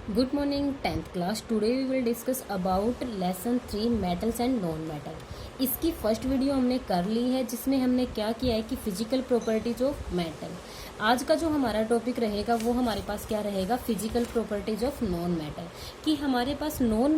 Good morning 10th class. Today we will discuss about lesson 3 metals and non metal. इसकी first video हमने कर ली है जिसमें हमने क्या किया है कि फिजिकल प्रॉपर्टीज ऑफ मेटल। आज का जो हमारा टॉपिक रहेगा वो हमारे पास क्या रहेगा, physical properties of non metal. कि हमारे पास नॉन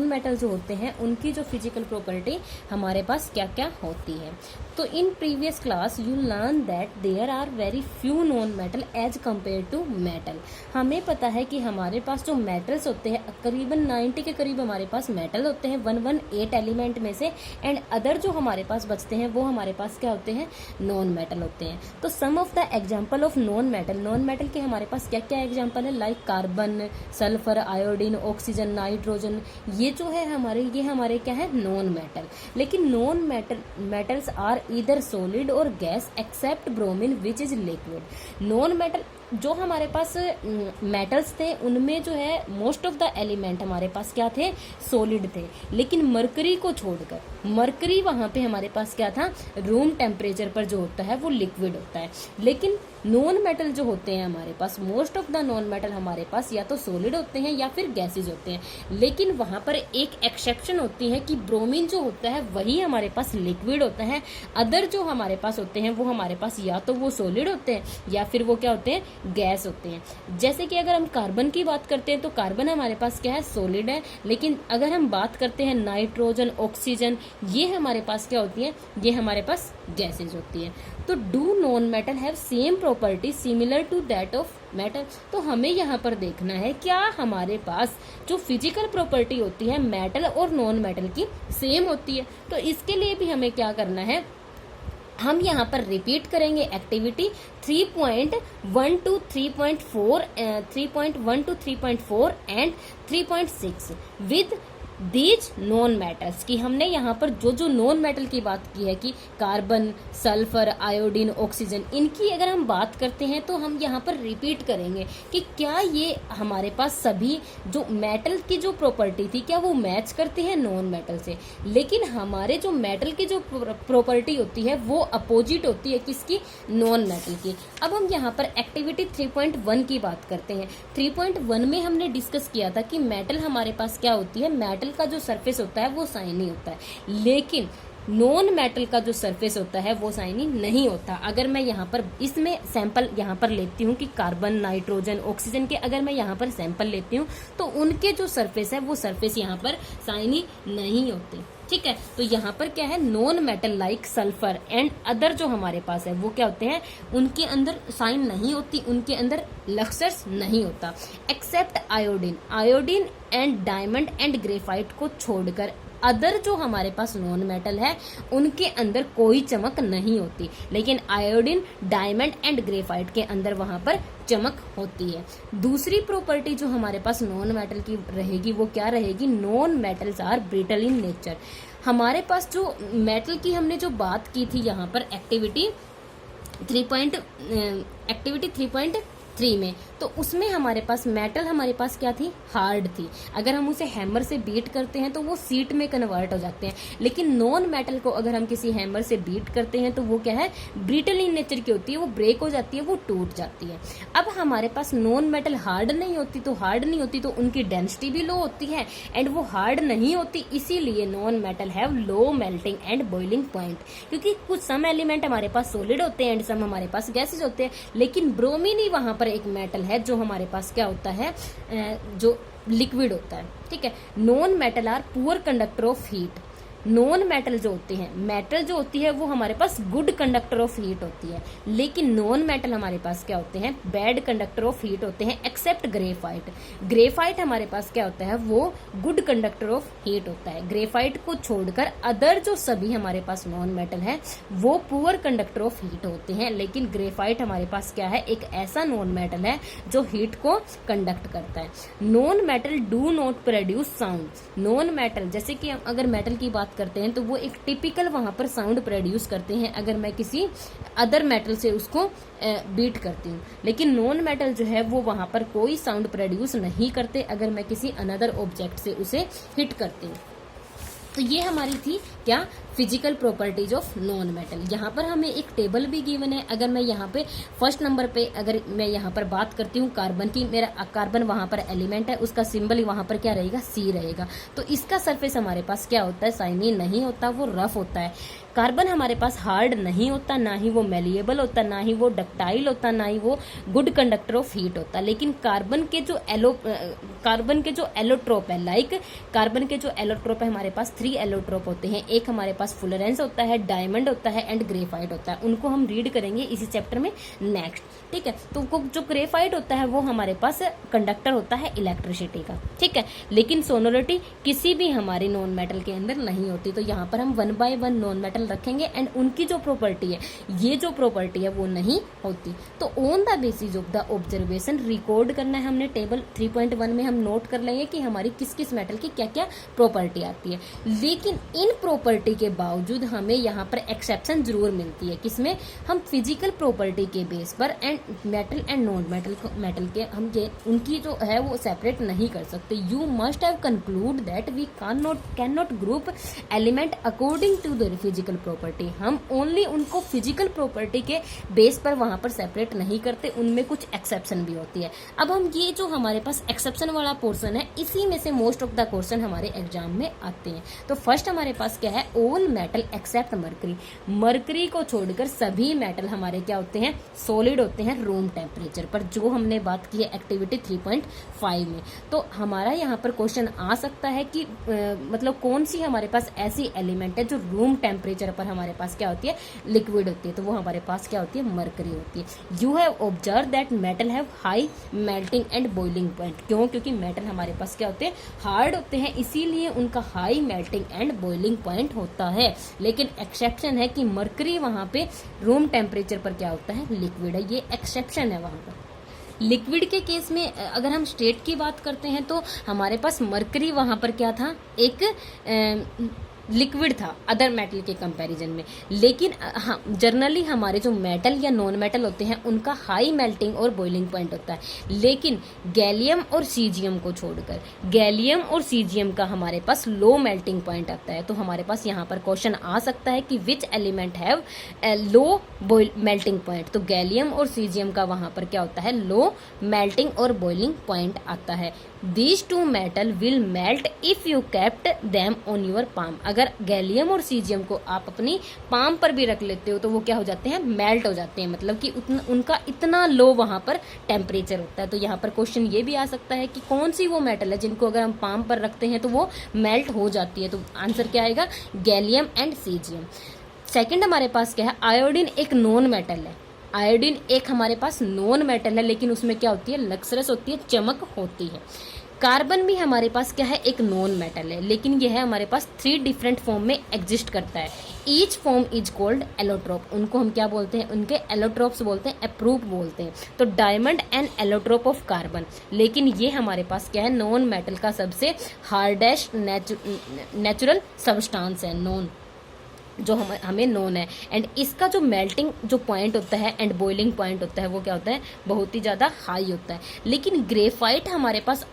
मेटल जो होते हैं उनकी जो फिजिकल प्रॉपर्टी हमारे पास क्या क्या होती है। तो in previous class you learn that there are very few non metal as compare to metal. हमें पता है कि हमारे पास जो मेटल्स होते हैं करीबन 90 के करीब हमारे पास मेटल होते हैं 118 एलिमेंट में से, एंड अदर जो हमारे पास बचते हैं वो हमारे पास क्या होते हैं, नॉन मेटल होते हैं। तो some of the example of non metal के हमारे पास क्या क्या एग्जाम्पल है, like carbon, sulphur, iodine, oxygen, nitrogen, ये जो है ये हमारे क्या है, नॉन मेटल। लेकिन non metals are either solid और gas except bromine which is liquid. Non metal जो हमारे पास मेटल्स थे उनमें जो है मोस्ट ऑफ द एलिमेंट हमारे पास क्या थे, सॉलिड थे। लेकिन मरकरी को छोड़कर, मरकरी वहां पे हमारे पास क्या था, रूम टेम्परेचर पर जो होता है वो लिक्विड होता है। लेकिन नॉन मेटल जो होते हैं हमारे पास, most of the non metal हमारे पास या तो सॉलिड होते हैं या फिर गैसेज होते हैं। लेकिन वहां पर एक एक्सेप्शन होती है कि ब्रोमीन जो होता है वही हमारे पास लिक्विड होता है। अदर जो हमारे पास होते हैं वो हमारे पास या तो वो सॉलिड होते हैं या फिर वो क्या होते हैं, गैस होते हैं। जैसे कि अगर हम कार्बन की बात करते हैं तो कार्बन हमारे पास क्या है, सॉलिड है। लेकिन अगर हम बात करते हैं नाइट्रोजन, ऑक्सीजन, ये हमारे पास क्या होती है, ये हमारे पास गैसेज होती है। तो do non metal have same property similar to that of metal. तो हमें यहाँ पर देखना है क्या हमारे पास जो फिजिकल प्रॉपर्टी होती है मेटल और नॉन मेटल की सेम होती है। तो इसके लिए भी हमें क्या करना है, हम यहाँ पर रिपीट करेंगे activity 3.1 to 3.4 3.1 to 3.4 and 3.6 with these non metals. की हमने यहाँ पर जो नॉन मेटल की बात की है कि कार्बन, सल्फर, आयोडीन, ऑक्सीजन, इनकी अगर हम बात करते हैं तो हम यहाँ पर रिपीट करेंगे कि क्या ये हमारे पास सभी जो मेटल की जो प्रॉपर्टी थी क्या वो मैच करती है नॉन मेटल से। लेकिन हमारे जो मेटल की जो प्रॉपर्टी होती है वो अपोजिट होती है किसकी, नॉन मेटल की। अब हम यहाँ पर एक्टिविटी 3.1 की बात करते हैं। 3.1 में हमने डिस्कस किया था कि मेटल हमारे पास क्या होती है, मेटल का जो सरफेस होता है वो शाइनी होता है। लेकिन नॉन मेटल का जो सरफेस होता है वो शाइनी नहीं होता। अगर मैं यहाँ पर इसमें सैंपल यहाँ पर लेती हूँ कि कार्बन, नाइट्रोजन, ऑक्सीजन के अगर मैं यहाँ पर सैंपल लेती हूँ तो उनके जो सरफेस है वो सरफेस यहाँ पर शाइनी नहीं होते। ठीक है, तो यहाँ पर क्या है, non metal like sulphur and other जो हमारे पास है वो क्या होते हैं, उनके अंदर साइन नहीं होती, उनके अंदर लक्सर्स नहीं होता। Except iodine and diamond and graphite को छोड़कर अदर जो हमारे पास नॉन मेटल है उनके अंदर कोई चमक नहीं होती। लेकिन आयोडीन, डायमंड एंड ग्रेफाइट के अंदर वहां पर चमक होती है। दूसरी प्रॉपर्टी जो हमारे पास नॉन मेटल की रहेगी वो क्या रहेगी, non metals are brittle in nature. हमारे पास जो मेटल की हमने जो बात की थी यहाँ पर एक्टिविटी 3.3 में, तो उसमें हमारे पास मेटल हमारे पास क्या थी, हार्ड थी। अगर हम उसे हैमर से बीट करते हैं तो वो सीट में कन्वर्ट हो जाते हैं। लेकिन नॉन मेटल को अगर हम किसी हैमर से बीट करते हैं तो वो क्या है, ब्रिटल इन नेचर की होती है, वो ब्रेक हो जाती है, वो टूट जाती है। अब हमारे पास नॉन मेटल हार्ड नहीं होती तो उनकी डेंसिटी भी लो होती है एंड वो हार्ड नहीं होती, इसीलिए non metal have low melting and boiling point. क्योंकि कुछ सम एलिमेंट हमारे पास सॉलिड होते हैं एंड सम हमारे पास गैसेज होते हैं। लेकिन ब्रोमीन ही वहां पर एक मेटल है जो हमारे पास क्या होता है, जो लिक्विड होता है। ठीक है, non metal are poor conductor of heat. Non metal जो होते हैं, मेटल जो होती है वो हमारे पास गुड कंडक्टर ऑफ हीट होती है। लेकिन नॉन मेटल हमारे पास क्या होते हैं, बैड कंडक्टर ऑफ हीट होते हैं एक्सेप्ट ग्रेफाइट हमारे पास क्या होता है, वो गुड कंडक्टर ऑफ हीट होता है। ग्रेफाइट को छोड़कर अदर जो सभी हमारे पास नॉन मेटल है वो पुअर कंडक्टर ऑफ हीट होते हैं। लेकिन ग्रेफाइट हमारे पास क्या है, एक ऐसा नॉन मेटल है जो हीट को कंडक्ट करता है। Non metal do not produce sound. Non metal जैसे कि अगर मेटल की बात करते हैं तो वो एक टिपिकल वहां पर साउंड प्रोड्यूस करते हैं अगर मैं किसी अदर मेटल से उसको बीट करती हूँ। लेकिन नॉन मेटल जो है वो वहां पर कोई साउंड प्रोड्यूस नहीं करते अगर मैं किसी अनदर ऑब्जेक्ट से उसे हिट करती हूँ। तो ये हमारी थी क्या, physical properties of non metal. यहाँ पर हमें एक टेबल भी गिवन है। अगर मैं यहाँ पे फर्स्ट नंबर पे अगर मैं यहाँ पर बात करती हूँ कार्बन की, मेरा कार्बन वहाँ पर एलिमेंट है, उसका सिंबल वहाँ पर क्या रहेगा, सी रहेगा। तो इसका सरफेस हमारे पास क्या होता है, शाइनी नहीं होता, वो रफ होता है। कार्बन हमारे पास हार्ड नहीं होता, ना ही वो मेलिएबल होता, ना ही वो डक्टाइल होता, ना ही वो गुड कंडक्टर ऑफ हीट होता। लेकिन कार्बन के जो एलोट्रोप है, लाइक कार्बन के जो एलोट्रोप है, हमारे पास 3 एलोट्रोप होते हैं। एक हमारे पास फुलरेंस होता है, डायमंड होता है एंड ग्रेफाइट होता है। उनको हम रीड करेंगे इसी चैप्टर में नेक्स्ट, ठीक है। तो जो ग्रेफाइट होता है वो हमारे पास कंडक्टर होता है इलेक्ट्रिसिटी का, ठीक है। लेकिन सोनोरिटी किसी भी हमारे नॉन मेटल के अंदर नहीं होती। तो यहाँ पर हम 1 by 1 नॉन मेटल रखेंगे एंड उनकी जो प्रॉपर्टी है, ये जो प्रॉपर्टी है वो नहीं होती। तो on the basis of the observation record करना है हमने। टेबल 3.1 में हम नोट कर लेंगे कि हमारी किस किस मेटल की क्या क्या प्रॉपर्टी आती है। लेकिन इन प्रॉपर्टी के बावजूद हमें यहाँ पर एक्सेप्शन जरूर मिलती है। किसमें, हम फिजिकल प्रॉपर्टी के बेस पर and metal and non metal के हम ये उनकी जो है वो सेपरेट नहीं कर सकते। You must have conclude that we can not group element according to the physical property. हम ओनली उनको फिजिकल प्रॉपर्टी के बेस पर वहां पर सेपरेट नहीं करते, उनमें कुछ एक्सेप्शन भी होती है। अब हम ये जो हमारे पास एक्सेप्शन वाला पोर्शन है, इसी में से मोस्ट ऑफ द क्वेश्चन हमारे एग्जाम में आते हैं। तो फर्स्ट हमारे पास क्या है, all metal except mercury. Mercury को छोड़कर सभी मेटल हमारे क्या होते हैं, सॉलिड होते हैं रूम टेम्परेचर पर, जो हमने बात की है एक्टिविटी 3.5 में। तो हमारा यहाँ पर क्वेश्चन आ सकता है कि मतलब कौन सी हमारे पास ऐसी एलिमेंट है जो रूम टेम्परेचर पर हमारे पास क्या होती है, लिक्विड होती है। तो वो हमारे पास क्या होती है, मरकरी होती है। You have observe that metal have high melting and boiling point. क्यों, क्योंकि मेटल हमारे पास क्या होते हैं, हार्ड होते हैं, इसीलिए उनका high melting and boiling point होता है। लेकिन एक्सेप्शन है कि मरकरी वहां पे रूम टेम्परेचर पर क्या होता है, लिक्विड है। ये एक्सेप्शन है वहां पर। लिक्विड के केस में अगर हम स्टेट की बात करते हैं तो हमारे पास मरकरी वहां पर क्या था, एक लिक्विड था अदर मेटल के कंपैरिजन में। लेकिन हाँ, जनरली हमारे जो मेटल या नॉन मेटल होते हैं उनका हाई मेल्टिंग और बॉइलिंग पॉइंट होता है। लेकिन गैलियम और सीजियम को छोड़कर, गैलियम और सीजियम का हमारे पास लो मेल्टिंग पॉइंट आता है। तो हमारे पास यहाँ पर क्वेश्चन आ सकता है कि which element have low melting point. तो गैलियम और सीजियम का वहां पर क्या होता है, लो मेल्टिंग और बॉइलिंग पॉइंट आता है। These two metal will melt if you kept them on your palm। अगर गैलियम और सीजियम को आप अपनी पाम पर भी रख लेते हो तो वो क्या हो जाते हैं, मेल्ट हो जाते हैं। मतलब कि उनका इतना लो वहां पर टेम्परेचर होता है। तो यहाँ पर क्वेश्चन ये भी आ सकता है कि कौन सी वो मेटल है जिनको अगर हम पाम पर रखते हैं तो वो मेल्ट हो जाती है। तो आंसर क्या आएगा, गैलियम एंड सीजियम। सेकेंड हमारे पास क्या है, आयोडीन एक नॉन मेटल है। आयोडीन एक हमारे पास नॉन मेटल है, लेकिन उसमें क्या होती है, लक्सरस होती है, चमक होती है। कार्बन भी हमारे पास क्या है, एक नॉन मेटल है, लेकिन यह हमारे पास 3 डिफरेंट फॉर्म में एग्जिस्ट करता है। Each form is called allotrope. उनको हम क्या बोलते हैं, उनके एलोट्रोप्स बोलते हैं, अप्रूव बोलते हैं। तो diamond and allotrope of carbon. लेकिन ये हमारे पास क्या है, नॉन मेटल का सबसे हार्डेस्ट नेचुरल सब्सटेंस है, नॉन जो हमें नोन है। एंड इसका जो मेल्टिंग जो पॉइंट होता है एंड बॉइलिंग पॉइंट होता है वो क्या होता है, बहुत ही ज़्यादा हाई होता है। लेकिन ग्रेफाइट हमारे पास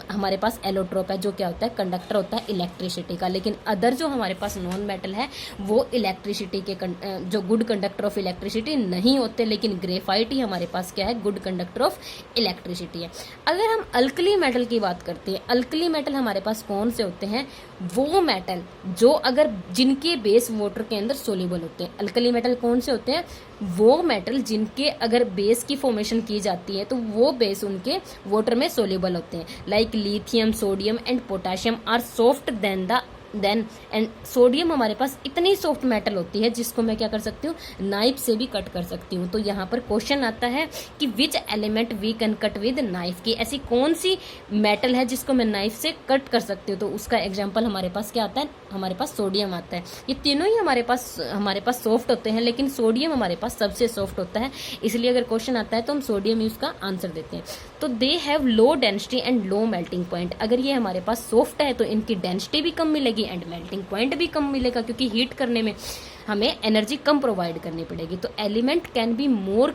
हमारे पास एलोट्रोप है, जो क्या होता है, कंडक्टर होता है इलेक्ट्रिसिटी का। लेकिन अदर जो हमारे पास नॉन मेटल है वो इलेक्ट्रिसिटी के जो गुड कंडक्टर ऑफ इलेक्ट्रिसिटी नहीं होते। लेकिन ग्रेफाइट ही हमारे पास क्या है, गुड कंडक्टर ऑफ इलेक्ट्रिसिटी है। अगर हम अल्कली मेटल की बात करते हैं, अल्कली मेटल हमारे पास कौन से होते हैं, वो मेटल जो अगर जिनके बेस वाटर के अंदर सोल्यूबल होते हैं। अल्कली मेटल कौन से होते हैं, वो मेटल जिनके अगर बेस की फॉर्मेशन की जाती है तो वो बेस उनके वाटर में सोल्यूबल होते हैं। Like lithium, sodium and potassium are soft then and sodium हमारे पास इतनी सॉफ्ट मेटल होती है जिसको मैं क्या कर सकती हूँ, नाइफ से भी कट कर सकती हूँ। तो यहाँ पर क्वेश्चन आता है कि which element we can cut with knife, की ऐसी कौन सी मेटल है जिसको मैं नाइफ से कट कर सकती हूँ। तो उसका एग्जाम्पल हमारे पास क्या आता है, हमारे पास सोडियम आता है। ये तीनों ही हमारे पास सॉफ्ट होते हैं, लेकिन सोडियम हमारे पास सबसे सॉफ्ट होता है। इसलिए अगर क्वेश्चन आता है तो हम सोडियम ही उसका आंसर देते हैं। तो they have low density and low melting point. अगर ये हमारे पास सॉफ्ट है तो इनकी डेंसिटी भी कम मिलेगी एंड मेल्टिंग पॉइंट भी कम मिलेगा, क्योंकि हीट करने में हमें एनर्जी कम प्रोवाइड करनी पड़ेगी। तो element can be more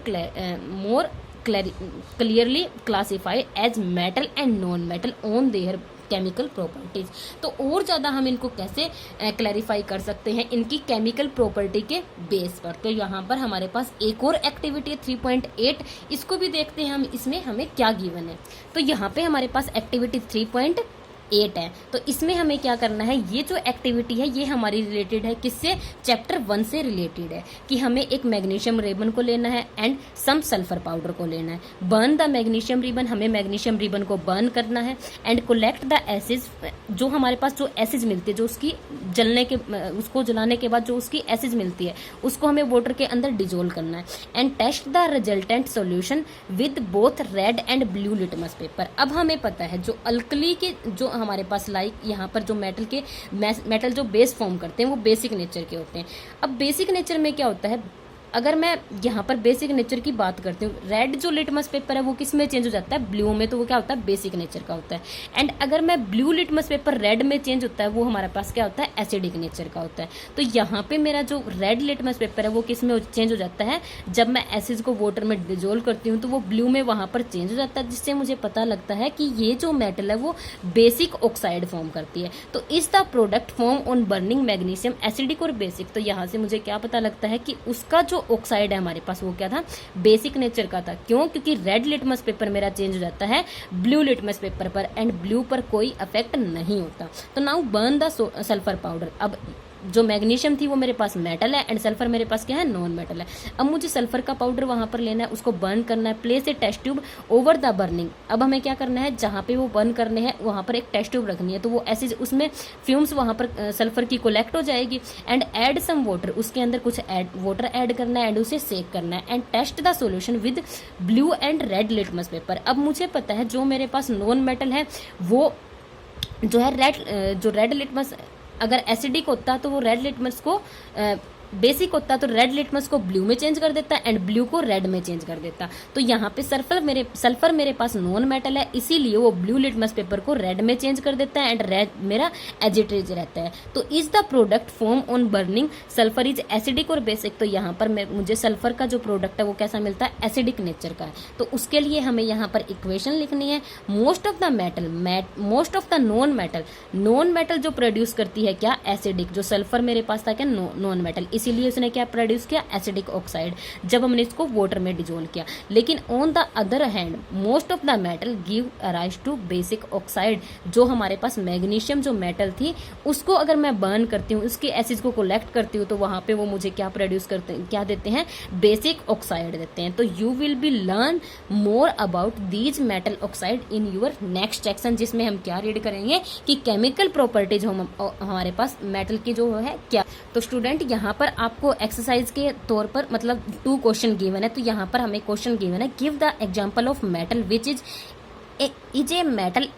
clearly classified as metal and non metal on their chemical properties. तो और ज़्यादा हम इनको कैसे क्लैरिफाई कर सकते हैं इनकी केमिकल प्रॉपर्टी के बेस पर। तो यहाँ पर हमारे पास एक और एक्टिविटी है 3.8, इसको भी देखते हैं हम इसमें हमें क्या गिवन है। तो यहाँ पे हमारे पास एक्टिविटी 3.8 है। तो इसमें हमें क्या करना है, ये जो एक्टिविटी है ये हमारी रिलेटेड है किससे, चैप्टर 1 से रिलेटेड है कि हमें एक मैग्नीशियम रिबन को लेना है एंड सम सल्फर पाउडर को लेना है। बर्न द मैग्नीशियम रिबन, हमें मैग्नीशियम रिबन को बर्न करना है एंड कलेक्ट द एसिड्स, जो हमारे पास जो एसिड्स मिलती है, जो उसकी उसको जलाने के बाद जो उसकी एसिड्स मिलती है उसको हमें वाटर के अंदर डिजोल्व करना है and test the resultant solution with both red and blue litmus paper. अब हमें पता है जो अल्कली के जो हमारे पास यहाँ पर जो मेटल जो बेस फॉर्म करते हैं वो बेसिक नेचर के होते हैं। अब बेसिक नेचर में क्या होता है, अगर मैं यहाँ पर बेसिक नेचर की बात करती हूँ, रेड जो लिटमस पेपर है वो किस में चेंज हो जाता है, ब्लू में, तो वो क्या होता है, बेसिक नेचर का होता है। एंड अगर मैं ब्लू लिटमस पेपर रेड में चेंज होता है वो हमारे पास क्या होता है, एसिडिक नेचर का होता है। तो यहाँ पे मेरा जो रेड लिटमस पेपर है वो किस में चेंज हो जाता है, जब मैं एसिड को वाटर में डिजोल्व करती हूँ तो वो ब्लू में वहाँ पर चेंज हो जाता है, जिससे मुझे पता लगता है कि ये जो मेटल है वो बेसिक ऑक्साइड फॉर्म करती है। तो इस the product form on burning magnesium acidic और बेसिक। तो यहाँ से मुझे क्या पता लगता है कि उसका जो ऑक्साइड है हमारे पास वो क्या था, बेसिक नेचर का था। क्यों, क्योंकि रेड लिटमस पेपर मेरा चेंज हो जाता है ब्लू लिटमस पेपर पर एंड ब्लू पर कोई इफेक्ट नहीं होता। तो now burn the sulphur powder. अब जो मैग्नीशियम थी वो मेरे पास मेटल है एंड सल्फर मेरे पास क्या है, नॉन मेटल है। अब मुझे सल्फर का पाउडर वहां पर लेना है, उसको बर्न करना है। Place a test tube over the burning. अब हमें क्या करना है, जहां पे वो बर्न करने हैं वहां पर एक टेस्ट ट्यूब रखनी है, तो वो ऐसे उसमें फ्यूम्स वहां पर सल्फर की कलेक्ट हो जाएगी एंड ऐड सम वाटर, उसके अंदर कुछ वाटर ऐड करना है एंड उसे सेक करना है and test the solution with blue and red litmus paper. अब मुझे पता है जो मेरे पास नॉन मेटल है वो जो है रेड लिटमस अगर एसिडिक होता तो वो रेड लिटमस को बेसिक होता तो रेड लिटमस को ब्लू में चेंज कर देता एंड ब्लू को रेड में चेंज कर देता। तो यहाँ पे सल्फर मेरे पास नॉन मेटल है, इसीलिए वो ब्लू लिटमस पेपर को रेड में चेंज कर देता है एंड रेड मेरा एजिटेज रहता है। तो is the product form on burning sulphur is acidic और बेसिक। तो यहाँ पर मुझे सल्फर का जो प्रोडक्ट है वो कैसा मिलता है, एसिडिक नेचर का है। तो उसके लिए हमें यहाँ पर इक्वेशन लिखनी है। Most of the non metal जो प्रोड्यूस करती है क्या, एसिडिक। जो सल्फर मेरे पास था क्या, नॉन मेटल, इसीलिए उसने क्या प्रोड्यूस किया, एसिडिक ऑक्साइड, जब हमने इसको वाटर में डिजोल्व किया। लेकिन on the other hand most of the metal give rise to basic oxide. जो हमारे पास मैग्नीशियम जो मेटल थी उसको अगर मैं बर्न करती हूँ, उसके एसिड को कलेक्ट करती हूँ, तो वहां पे वो मुझे क्या प्रोड्यूस करते हैं, क्या देते हैं, बेसिक ऑक्साइड देते हैं। तो you will be learn more about these metal oxide in your next section, जिसमें हम क्या रीड करेंगे कि केमिकल प्रॉपर्टीज हमारे पास मेटल की जो है क्या। तो स्टूडेंट यहाँ पर आपको एक्सरसाइज के तौर पर मतलब 2 क्वेश्चन गिवन है। तो यहाँ पर हमें क्वेश्चन गिवन है, give the example of metal which is a metal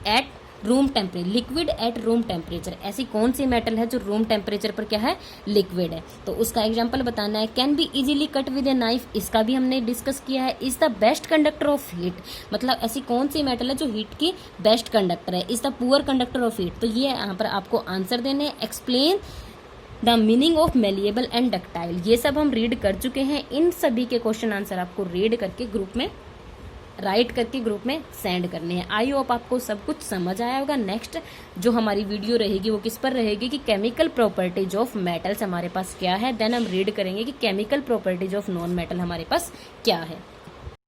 at room temperature, liquid at room temperature. ऐसी कौन सी मेटल है जो रूम टेम्परेचर पर क्या है, लिक्विड है। तो उसका एग्जांपल बताना है। Can be easily cut with a knife, इसका भी हमने डिस्कस किया है। Is the best conductor of heat, मतलब ऐसी कौन सी मेटल है जो हीट की बेस्ट कंडक्टर है। Is the poor conductor of heat, तो ये यहाँ पर आपको आंसर देने। Explain the meaning of malleable and ductile, ये सब हम रीड कर चुके हैं। इन सभी के क्वेश्चन आंसर आपको रीड करके ग्रुप में राइट करके ग्रुप में सेंड करने हैं। आई होप आपको सब कुछ समझ आया होगा। नेक्स्ट जो हमारी वीडियो रहेगी वो किस पर रहेगी कि केमिकल प्रॉपर्टीज ऑफ मेटल्स हमारे पास क्या है, देन हम रीड करेंगे कि chemical properties of non metal हमारे पास क्या है।